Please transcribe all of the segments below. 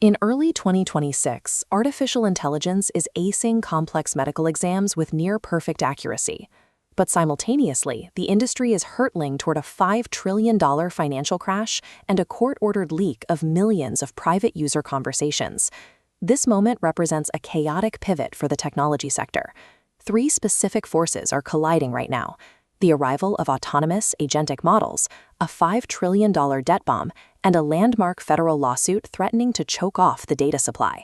In early 2026, artificial intelligence is acing complex medical exams with near-perfect accuracy. But simultaneously, the industry is hurtling toward a $5 trillion financial crash and a court-ordered leak of millions of private user conversations. This moment represents a chaotic pivot for the technology sector. Three specific forces are colliding right now: the arrival of autonomous agentic models, a $5 trillion debt bomb, and a landmark federal lawsuit threatening to choke off the data supply.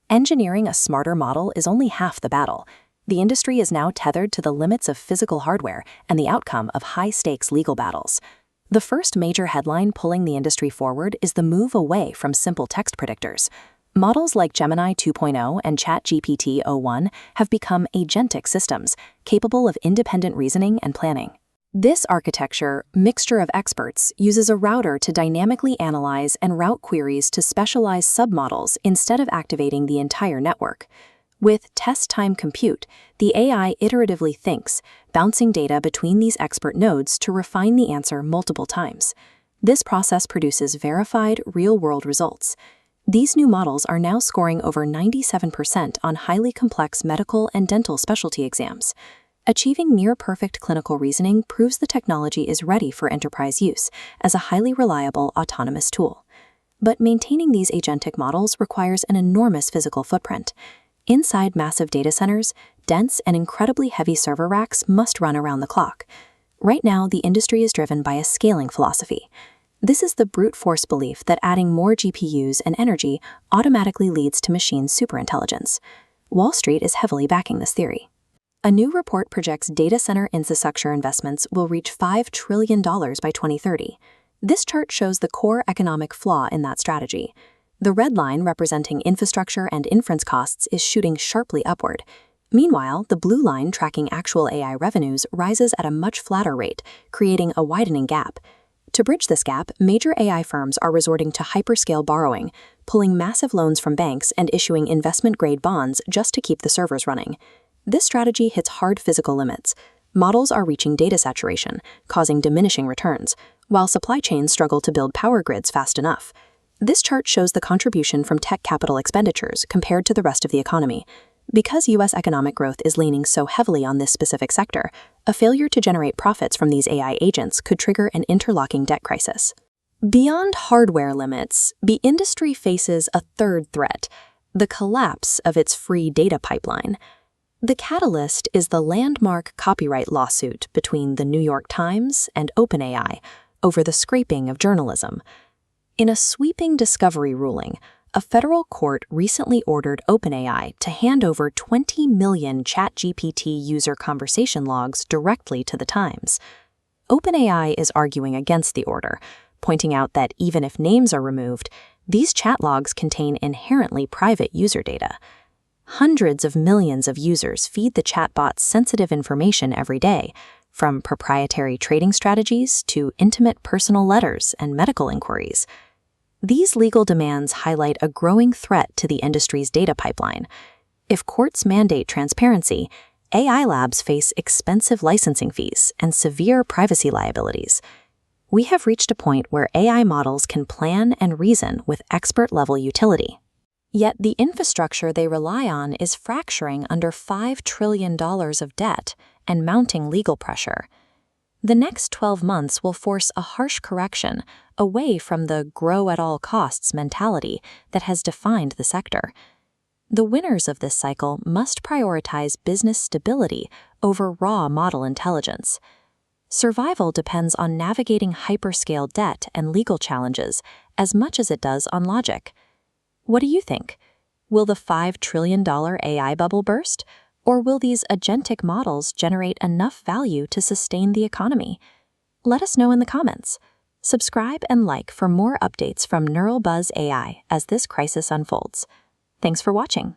Engineering a smarter model is only half the battle. The industry is now tethered to the limits of physical hardware and the outcome of high-stakes legal battles. The first major headline pulling the industry forward is the move away from simple text predictors. Models like Gemini 2.0 and ChatGPT 0.1 have become agentic systems, capable of independent reasoning and planning. This architecture, mixture of experts, uses a router to dynamically analyze and route queries to specialized submodels instead of activating the entire network. With test-time compute, the AI iteratively thinks, bouncing data between these expert nodes to refine the answer multiple times. This process produces verified, real-world results. These new models are now scoring over 97% on highly complex medical and dental specialty exams. Achieving near-perfect clinical reasoning proves the technology is ready for enterprise use as a highly reliable autonomous tool. But maintaining these agentic models requires an enormous physical footprint. Inside massive data centers, dense and incredibly heavy server racks must run around the clock. Right now, the industry is driven by a scaling philosophy. This is the brute force belief that adding more GPUs and energy automatically leads to machine superintelligence. Wall Street is heavily backing this theory. A new report projects data center infrastructure investments will reach $5 trillion by 2030. This chart shows the core economic flaw in that strategy. The red line representing infrastructure and inference costs is shooting sharply upward. Meanwhile, the blue line tracking actual AI revenues rises at a much flatter rate, creating a widening gap. To bridge this gap, major AI firms are resorting to hyperscale borrowing, pulling massive loans from banks and issuing investment-grade bonds just to keep the servers running. This strategy hits hard physical limits. Models are reaching data saturation, causing diminishing returns, while supply chains struggle to build power grids fast enough. This chart shows the contribution from tech capital expenditures compared to the rest of the economy. Because U.S. economic growth is leaning so heavily on this specific sector, a failure to generate profits from these AI agents could trigger an interlocking debt crisis. Beyond hardware limits, the industry faces a third threat: the collapse of its free data pipeline. The catalyst is the landmark copyright lawsuit between the New York Times and OpenAI over the scraping of journalism. In a sweeping discovery ruling, a federal court recently ordered OpenAI to hand over 20 million ChatGPT user conversation logs directly to the Times. OpenAI is arguing against the order, pointing out that even if names are removed, these chat logs contain inherently private user data. Hundreds of millions of users feed the chatbots sensitive information every day, from proprietary trading strategies to intimate personal letters and medical inquiries. These legal demands highlight a growing threat to the industry's data pipeline. If courts mandate transparency, AI labs face expensive licensing fees and severe privacy liabilities. We have reached a point where AI models can plan and reason with expert-level utility. Yet the infrastructure they rely on is fracturing under $5 trillion of debt and mounting legal pressure. The next 12 months will force a harsh correction away from the grow at all costs mentality that has defined the sector. The winners of this cycle must prioritize business stability over raw model intelligence. Survival depends on navigating hyperscale debt and legal challenges as much as it does on logic. What do you think? Will the $5 trillion AI bubble burst? Or will these agentic models generate enough value to sustain the economy? Let us know in the comments. Subscribe and like for more updates from NeuralBuzz AI as this crisis unfolds. Thanks for watching.